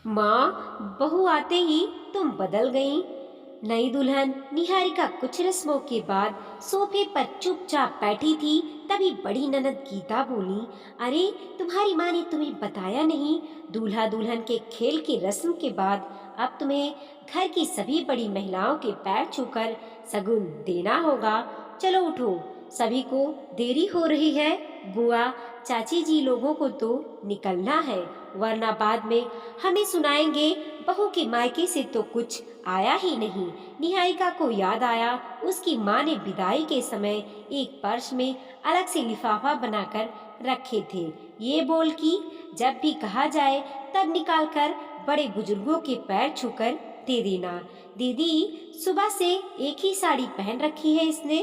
माँ, बहू आते ही तुम बदल गईं। नई दुल्हन निहारिका कुछ रस्मों के बाद सोफे पर चुपचाप बैठी थी। तभी बड़ी ननद गीता बोली, अरे तुम्हारी माँ ने तुम्हें बताया नहीं? दूल्हा दुल्हन के खेल की रस्म के बाद अब तुम्हें घर की सभी बड़ी महिलाओं के पैर छूकर शगुन देना होगा। चलो उठो, सभी को देरी हो रही है। बुआ, चाची जी लोगों को तो निकलना है, वरना बाद में हमें सुनाएंगे बहू के मायके से तो कुछ आया ही नहीं। निहारिका को याद आया, उसकी माँ ने विदाई के समय एक पर्स में अलग से लिफाफा बनाकर रखे थे, ये बोल कि जब भी कहा जाए तब निकालकर बड़े बुजुर्गों के पैर छूकर दे देना। दीदी, सुबह से एक ही साड़ी पहन रखी है इसने,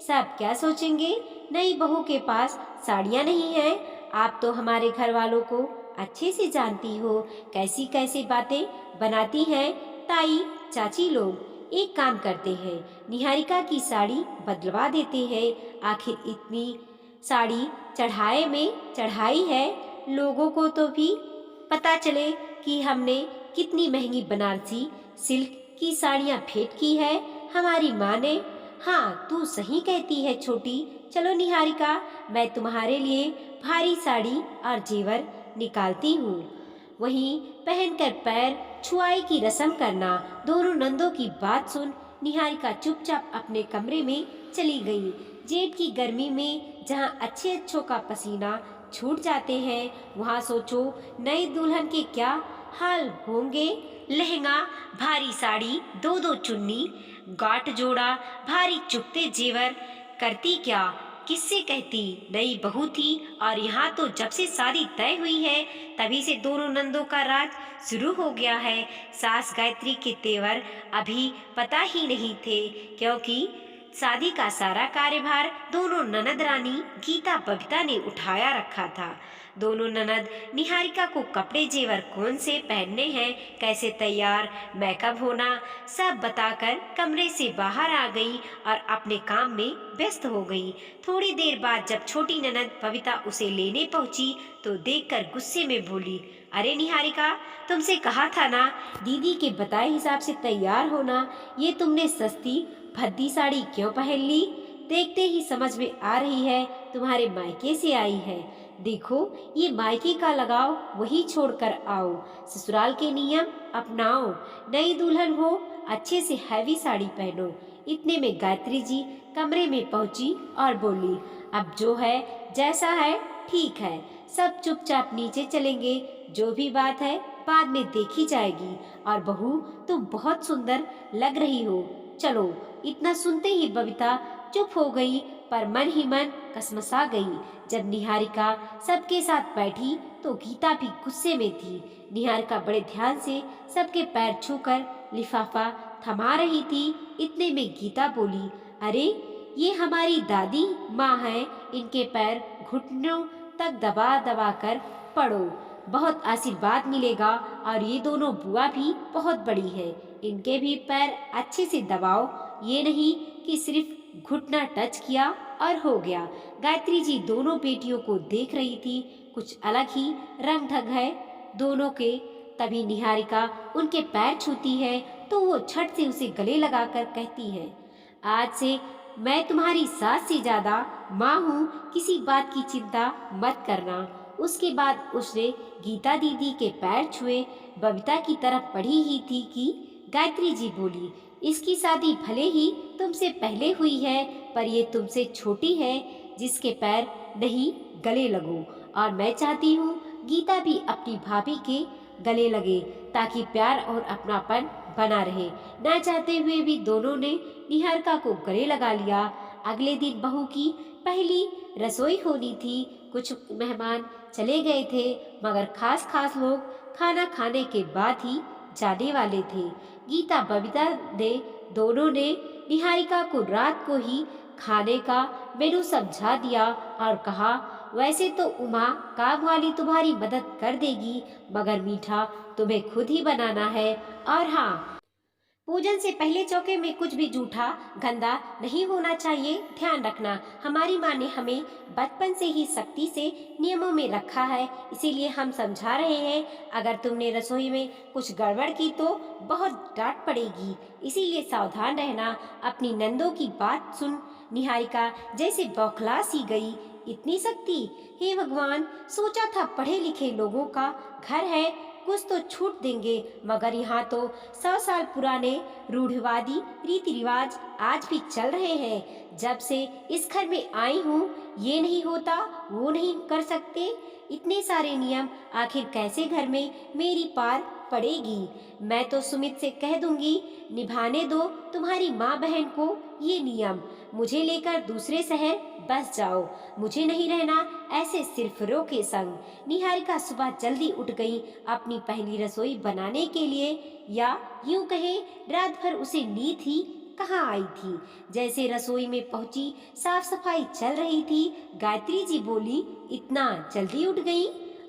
सब क्या सोचेंगे? नई बहू के पास साड़ियाँ नहीं हैं। आप तो हमारे घर वालों को अच्छे से जानती हो, कैसी कैसी बातें बनाती हैं ताई चाची लोग। एक काम करते हैं, निहारिका की साड़ी बदलवा देते हैं। आखिर इतनी साड़ी चढ़ाए में चढ़ाई है, लोगों को तो भी पता चले कि हमने कितनी महंगी बनारसी सिल्क की साड़ियाँ भेंट की है हमारी माँ ने। हाँ, तू सही कहती है छोटी। चलो निहारिका, मैं तुम्हारे लिए भारी साड़ी और जेवर निकालती हूँ। वहीं पहनकर पैर छुआई की रस्म करना। दोनों नंदों की बात सुन निहारिका चुपचाप अपने कमरे में चली गई। जेठ की गर्मी में जहाँ अच्छे अच्छों का पसीना छूट जाते हैं, वहाँ सोचो नई दुल्हन के क्या हाल होंगे। लहंगा, भारी साड़ी, दो दो चुन्नी, गांठ जोड़ा, भारी चुपते जेवर, करती क्या, किससे कहती? नई बहू थी और यहाँ तो जब से शादी तय हुई है तभी से दोनों नंदों का राज शुरू हो गया है। सास गायत्री के तेवर अभी पता ही नहीं थे, क्योंकि शादी का सारा कार्यभार दोनों ननद रानी गीता बबीता ने उठाया रखा था। दोनों ननद निहारिका को कपड़े जेवर कौन से पहनने हैं, कैसे तैयार मेकअप होना, सब बताकर कमरे से बाहर आ गई और अपने काम में व्यस्त हो गई। थोड़ी देर बाद जब छोटी ननद बबीता उसे लेने पहुंची तो देखकर गुस्से में बोली, अरे निहारिका, तुमसे कहा था ना दीदी के बताए हिसाब से तैयार होना, ये तुमने सस्ती भद्दी साड़ी क्यों पहन ली? देखते ही समझ में आ रही है तुम्हारे मायके से आई है। देखो, ये मायके का लगाव वही छोड़कर आओ, ससुराल के नियम अपनाओ। नई दुल्हन हो, अच्छे से हैवी साड़ी पहनो। इतने में गायत्री जी कमरे में पहुंची और बोली, अब जो है जैसा है ठीक है, सब चुपचाप नीचे चलेंगे। जो भी बात है बाद में देखी जाएगी। और बहू, तुम बहुत सुंदर लग रही हो। चलो। इतना सुनते ही बबीता चुप हो गई, पर मन ही मन कसमसा गई। जब निहारिका सबके साथ बैठी तो गीता भी गुस्से में थी। निहारिका बड़े ध्यान से सबके पैर छूकर लिफाफा थमा रही थी। इतने में गीता बोली, अरे ये हमारी दादी माँ है, इनके पैर घुटनों तक दबा दबा कर पड़ो, बहुत आशीर्वाद मिलेगा। और ये दोनों बुआ भी बहुत बड़ी है, इनके भी पैर अच्छे से दबाओ, ये नहीं कि सिर्फ घुटना टच किया और हो गया। गायत्री जी दोनों बेटियों को देख रही थी, कुछ अलग ही रंग ढंग है दोनों के। तभी निहारिका उनके पैर छूती है तो वो झट से उसे गले लगाकर कहती है, आज से मैं तुम्हारी सास से ज्यादा माँ हूँ, किसी बात की चिंता मत करना। उसके बाद उसने गीता दीदी के पैर छुए। बबीता की तरफ बढ़ी ही थी कि गायत्री जी बोली, इसकी शादी भले ही तुमसे पहले हुई है, पर ये तुमसे छोटी है, जिसके पैर नहीं गले लगो। और मैं चाहती हूँ गीता भी अपनी भाभी के गले लगे, ताकि प्यार और अपनापन बना रहे। न चाहते हुए भी दोनों ने निहारिका को गले लगा लिया। अगले दिन बहू की पहली रसोई होनी थी। कुछ मेहमान चले गए थे, मगर खास खास लोग खाना खाने के बाद ही जाने वाले थे। गीता बबीता ने दोनों ने निहारिका को रात को ही खाने का मेनू समझा दिया और कहा, वैसे तो उमा काम वाली तुम्हारी मदद कर देगी, मगर मीठा तुम्हें खुद ही बनाना है। और हाँ, पूजन से पहले चौके में कुछ भी जूठा गंदा नहीं होना चाहिए, ध्यान रखना। हमारी माँ ने हमें बचपन से ही सख्ती से नियमों में रखा है, इसीलिए हम समझा रहे हैं। अगर तुमने रसोई में कुछ गड़बड़ की तो बहुत डांट पड़ेगी, इसीलिए सावधान रहना। अपनी नंदों की बात सुन। निहारिका जैसे बौखला सी गई। इतनी सख्ती! हे भगवान, सोचा था पढ़े लिखे लोगों का घर है, कुछ तो छूट देंगे, मगर यहाँ तो 100 साल पुराने रूढ़िवादी रीति रिवाज आज भी चल रहे हैं। जब से इस घर में आई हूँ, ये नहीं होता, वो नहीं कर सकते, इतने सारे नियम आखिर कैसे घर में मेरी पार पड़ेगी। मैं तो सुमित से कह दूंगी, निभाने दो तुम्हारी माँ बहन को ये नियम। मुझे लेकर दूसरे शहर बस जाओ, मुझे नहीं रहना ऐसे सिरफिरों के संग। निहारिका सुबह जल्दी उठ गई अपनी पहली रसोई बनाने के लिए, या यूं कहें रात भर उसे नींद ही कहाँ आई थी। जैसे रसोई में पहुंची, साफ सफाई चल रही थी। गायत्री जी बोली, इतना जल्दी उठ गई?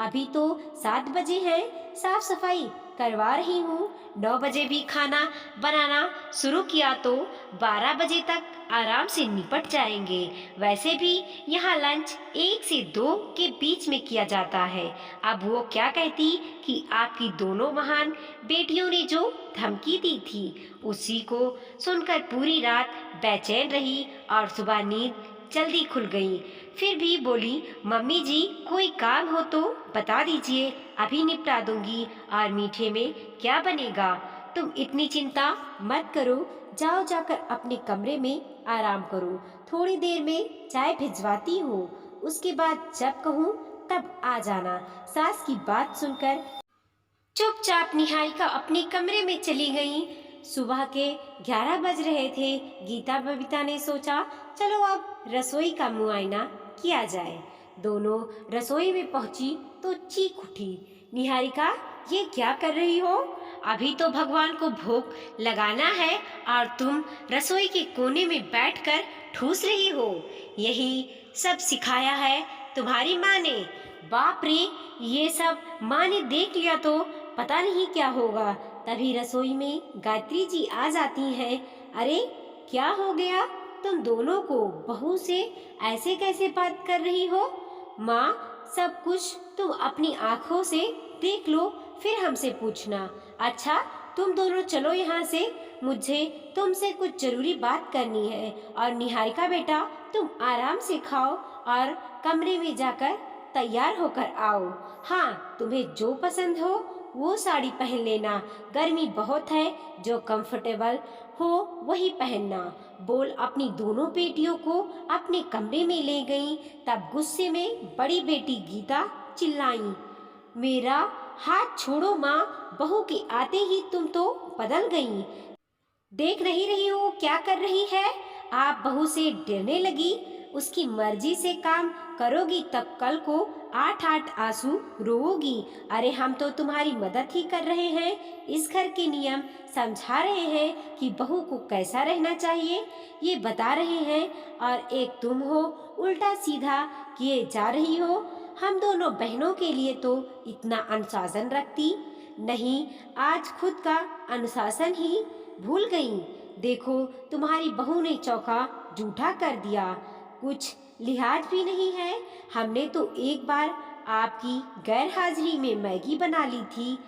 अभी तो 7 बजे हैं, साफ सफाई करवा रही हूँ। 9 बजे भी खाना बनाना शुरू किया तो 12 बजे तक आराम से निपट जाएंगे। वैसे भी यहाँ लंच 1 से 2 के बीच में किया जाता है। अब वो क्या कहती कि आपकी दोनों महान बेटियों ने जो धमकी दी थी, उसी को सुनकर पूरी रात बेचैन रही और सुबह नींद जल्दी खुल गई। फिर भी बोली, मम्मी जी कोई काम हो तो बता दीजिए, अभी निपटा दूंगी। और मीठे में क्या बनेगा? तुम इतनी चिंता मत करो, जाओ जाकर अपने कमरे में आराम करो, थोड़ी देर में चाय भिजवाती हूँ, उसके बाद जब कहूँ तब आ जाना। सास की बात सुनकर चुपचाप निहारिका अपने कमरे में चली गई। सुबह के 11 बज रहे थे। गीता बबीता ने सोचा, चलो अब रसोई का मुआयना किया जाए। दोनों रसोई में पहुंची तो चीख उठी, निहारिका ये क्या कर रही हो? अभी तो भगवान को भोग लगाना है और तुम रसोई के कोने में बैठकर ठूस रही हो। यही सब सिखाया है तुम्हारी माँ ने? बाप रे, ये सब माँ ने देख लिया तो पता नहीं क्या होगा। तभी रसोई में गायत्री जी आ जाती हैं। अरे क्या हो गया तुम दोनों को? बहू से ऐसे कैसे बात कर रही हो? माँ, सब कुछ तुम अपनी आँखों से देख लो, फिर हमसे पूछना। अच्छा, तुम दोनों चलो यहाँ से, मुझे तुमसे कुछ जरूरी बात करनी है। और निहारिका बेटा, तुम आराम से खाओ और कमरे में जाकर तैयार होकर आओ। हाँ, तुम्हें जो पसंद हो वो साड़ी पहन लेना, गर्मी बहुत है, जो कंफर्टेबल हो वही पहनना। बोल अपनी दोनों बेटियों को अपने कमरे में ले गई। तब गुस्से में बड़ी बेटी गीता चिल्लाई, मेरा हाथ छोड़ो माँ, बहू के आते ही तुम तो बदल गई। देख नहीं रही हो क्या कर रही है? आप बहू से डरने लगी? उसकी मर्जी से काम करोगी तब कल को 8-8 आंसू रोओगी। अरे हम तो तुम्हारी मदद ही कर रहे हैं, इस घर के नियम समझा रहे हैं कि बहू को कैसा रहना चाहिए, ये बता रहे हैं। और एक तुम हो, उल्टा सीधा किए जा रही हो। हम दोनों बहनों के लिए तो इतना अनुशासन रखती नहीं, आज खुद का अनुशासन ही भूल गई। देखो तुम्हारी बहू ने चौका जूठा कर दिया, कुछ लिहाज भी नहीं है। हमने तो एक बार आपकी गैर हाजिरी में मैगी बना ली थी,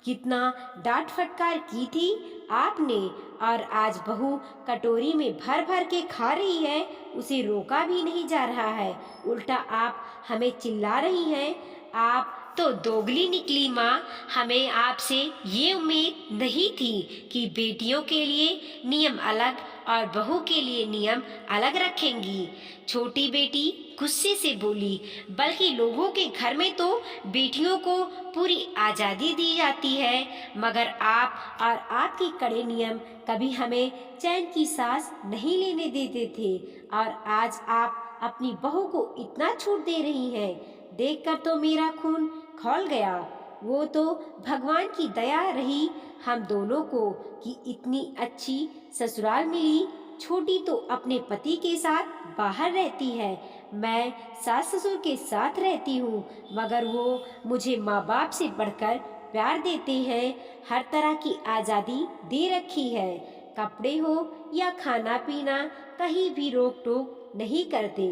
कितना डांट फटकार की थी आपने। और आज बहू कटोरी में भर भर के खा रही है, उसे रोका भी नहीं जा रहा है, उल्टा आप हमें चिल्ला रही हैं। आप तो दोगली निकली माँ, हमें आपसे ये उम्मीद नहीं थी कि बेटियों के लिए नियम अलग और बहू के लिए नियम अलग रखेंगी। छोटी बेटी गुस्से से बोली, बल्कि लोगों के घर में तो बेटियों को पूरी आज़ादी दी जाती है, मगर आप और आपके कड़े नियम कभी हमें चैन की सांस नहीं लेने देते थे। और आज आप अपनी बहू को इतना छूट दे रही हैं, देखकर तो मेरा खून खौल गया। वो तो भगवान की दया रही हम दोनों को कि इतनी अच्छी ससुराल मिली। छोटी तो अपने पति के साथ बाहर रहती है, मैं सास ससुर के साथ रहती हूँ, मगर वो मुझे माँ बाप से बढ़कर प्यार देते हैं, हर तरह की आज़ादी दे रखी है। कपड़े हो या खाना पीना, कहीं भी रोक टोक नहीं करते।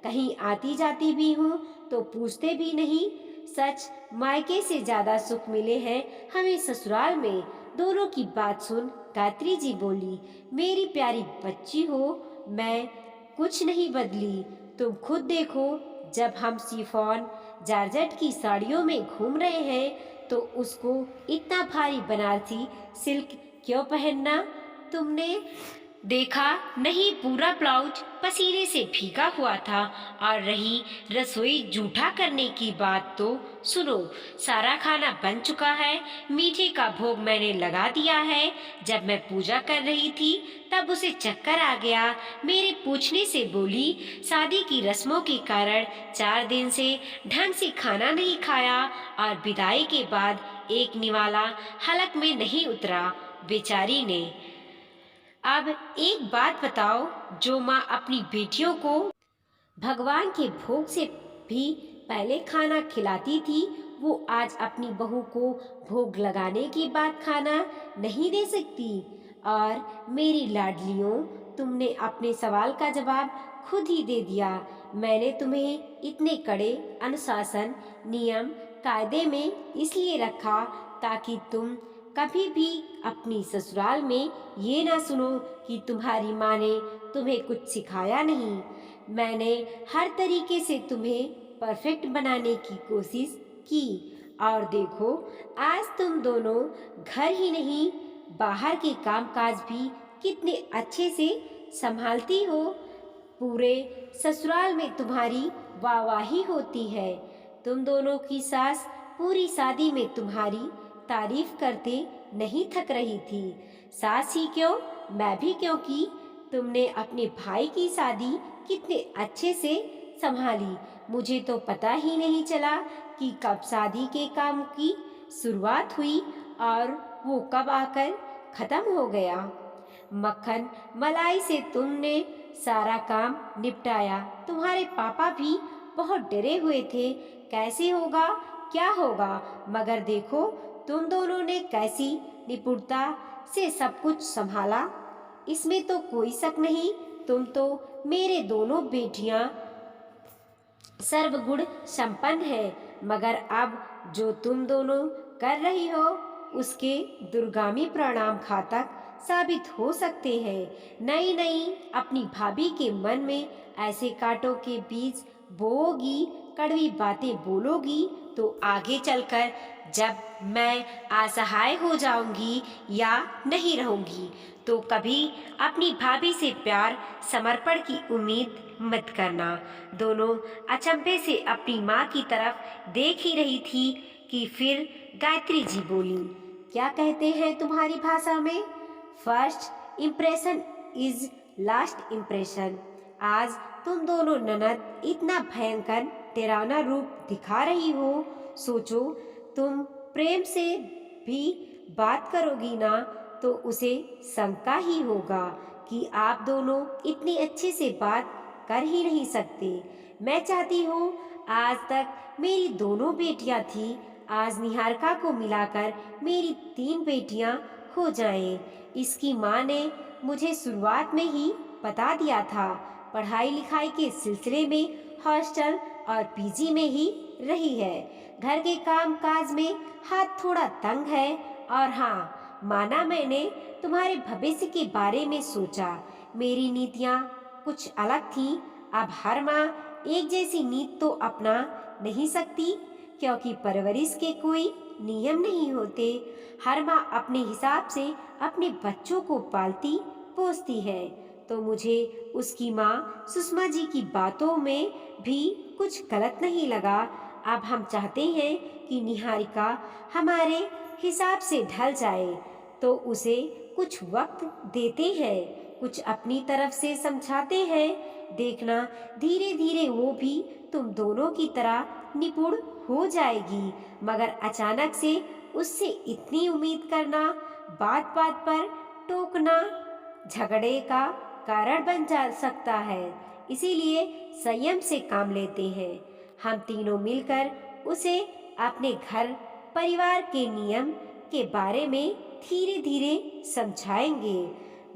कहीं आती जाती भी हूँ तो पूछते भी नहीं। सच, मायके से ज्यादा सुख मिले हैं हमें ससुराल में। दोनों की बात सुन गायत्री जी बोली, मेरी प्यारी बच्ची हो, मैं कुछ नहीं बदली। तुम खुद देखो, जब हम शिफॉन जारजेट की साड़ियों में घूम रहे हैं तो उसको इतना भारी बनारसी सिल्क क्यों पहनना? तुमने देखा नहीं, पूरा ब्लाउज पसीने से भीगा हुआ था। और रही रसोई जूठा करने की बात तो सुनो, सारा खाना बन चुका है, मीठे का भोग मैंने लगा दिया है। जब मैं पूजा कर रही थी तब उसे चक्कर आ गया। मेरे पूछने से बोली, शादी की रस्मों के कारण 4 दिन से ढंग से खाना नहीं खाया और विदाई के बाद एक निवाला हलक में नहीं उतरा। बेचारी ने। अब एक बात बताओ, जो माँ अपनी बेटियों को भगवान के भोग से भी पहले खाना खिलाती थी, वो आज अपनी बहू को भोग लगाने के बाद खाना नहीं दे सकती? और मेरी लाडलियों, तुमने अपने सवाल का जवाब खुद ही दे दिया। मैंने तुम्हें इतने कड़े अनुशासन, नियम, कायदे में इसलिए रखा ताकि तुम कभी भी अपनी ससुराल में ये ना सुनो कि तुम्हारी माँ ने तुम्हें कुछ सिखाया नहीं। मैंने हर तरीके से तुम्हें परफेक्ट बनाने की कोशिश की। और देखो, आज तुम दोनों घर ही नहीं, बाहर के कामकाज भी कितने अच्छे से संभालती हो। पूरे ससुराल में तुम्हारी वाहवाही होती है। तुम दोनों की सास पूरी शादी में तुम्हारी तारीफ करते नहीं थक रही थी। सास ही क्यों, मैं भी, क्योंकि तुमने अपने भाई की शादी कितने अच्छे से संभाली। मुझे तो पता ही नहीं चला कि कब शादी के काम की शुरुआत हुई और वो कब आकर खत्म हो गया। मक्खन मलाई से तुमने सारा काम निपटाया। तुम्हारे पापा भी बहुत डरे हुए थे, कैसे होगा, क्या होगा, मगर देखो तुम दोनों ने कैसी निपुणता से सब कुछ संभाला। इसमें तो कोई शक नहीं, तुम तो मेरे दोनों बेटियां सर्वगुण संपन्न है। मगर अब जो तुम दोनों कर रही हो उसके दुर्गामी परिणाम घातक साबित हो सकते हैं। नई नई अपनी भाभी के मन में ऐसे कांटों के बीज बोओगी, कड़वी बातें बोलोगी तो आगे चलकर जब मैं असहाय हो जाऊंगी या नहीं रहूंगी तो कभी अपनी भाभी से प्यार समर्पण की उम्मीद मत करना। दोनों अचंभे से अपनी माँ की तरफ देख ही रही थी कि फिर गायत्री जी बोली, क्या कहते हैं तुम्हारी भाषा में, first impression is last impression. आज तुम दोनों ननद इतना भयंकर डरावना रूप दिखा रही हो। सोचो, तुम प्रेम से भी बात करोगी ना तो उसे शंका ही होगा कि आप दोनों इतनी अच्छे से बात कर ही नहीं सकते। मैं चाहती हूँ, आज तक मेरी दोनों बेटियां थी, आज निहारिका को मिलाकर मेरी 3 बेटियां हो जाएं। इसकी माँ ने मुझे शुरुआत में ही बता दिया था। पढ़ाई लिखाई के सिलसिले में हॉस्टल और पीजी में ही रही है। घर के काम काज में हाथ थोड़ा तंग है। और हाँ, माना मैंने तुम्हारे भविष्य के बारे में सोचा। मेरी नीतियाँ कुछ अलग थीं। अब हर माँ एक जैसी नीति तो अपना नहीं सकती, क्योंकि परवरिश के कोई नियम नहीं होते। हर माँ अपने हिसाब से अपने बच्चों को पालती पोसती है। तो मुझे उसकी माँ सुषमा जी की बातों में भी कुछ गलत नहीं लगा। अब हम चाहते हैं कि निहारिका हमारे हिसाब से ढल जाए, तो उसे कुछ वक्त देते हैं, कुछ अपनी तरफ से समझाते हैं। देखना, धीरे धीरे वो भी तुम दोनों की तरह निपुण हो जाएगी। मगर अचानक से उससे इतनी उम्मीद करना, बात बात पर टोकना झगड़े का कारण बन जा सकता है। इसीलिए संयम से काम लेते हैं। हम तीनों मिलकर उसे अपने घर परिवार के नियम के बारे में धीरे धीरे समझाएंगे।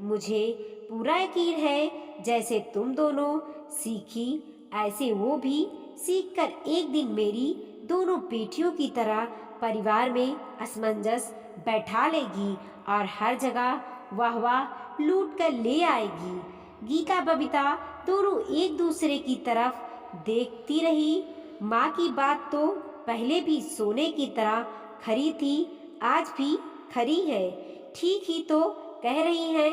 मुझे पूरा यकीन है जैसे तुम दोनों सीखी ऐसे वो भी सीखकर एक दिन मेरी दोनों बेटियों की तरह परिवार में असमंजस बैठा लेगी और हर जगह वाह वाह लूट कर ले आएगी। गीता बबीता दोनों एक दूसरे की तरफ देखती रही। माँ की बात तो पहले भी सोने की तरह खरी थी, आज भी खरी है। ठीक ही तो कह रही हैं,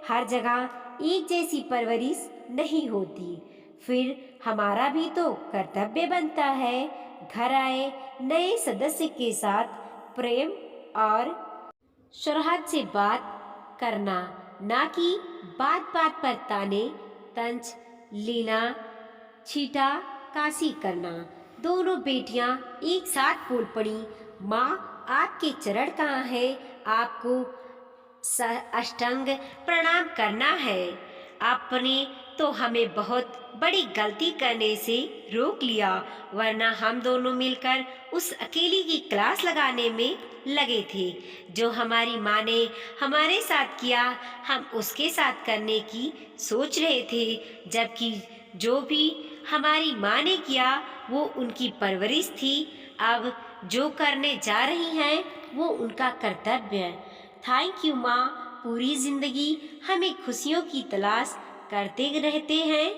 हर जगह एक जैसी परवरिश नहीं होती। फिर हमारा भी तो कर्तव्य बनता है घर आए नए सदस्य के साथ प्रेम और सुरहद से बात करना, ना कि बात बात पर ताने तंज लेना छीटा कासी करना। दोनों बेटियां एक साथ बोल पड़ी, माँ आपके चरण कहाँ है, आपको अष्टांग प्रणाम करना है। आपने तो हमें बहुत बड़ी गलती करने से रोक लिया, वरना हम दोनों मिलकर उस अकेली की क्लास लगाने में लगे थे। जो हमारी माँ ने हमारे साथ किया हम उसके साथ करने की सोच रहे थे, जबकि जो भी हमारी माँ ने किया वो उनकी परवरिश थी। अब जो करने जा रही हैं वो उनका कर्तव्य है। थैंक यू माँ, पूरी जिंदगी हमें खुशियों की तलाश करते रहते हैं,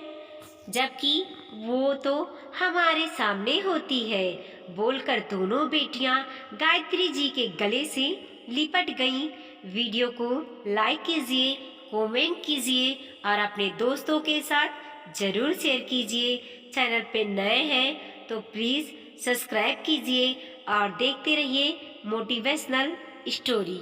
जबकि वो तो हमारे सामने होती है। बोलकर दोनों बेटियां गायत्री जी के गले से लिपट गईं। वीडियो को लाइक कीजिए, कमेंट कीजिए और अपने दोस्तों के साथ जरूर शेयर कीजिए। चैनल पे नए हैं तो प्लीज़ सब्सक्राइब कीजिए और देखते रहिए मोटिवेशनल स्टोरी।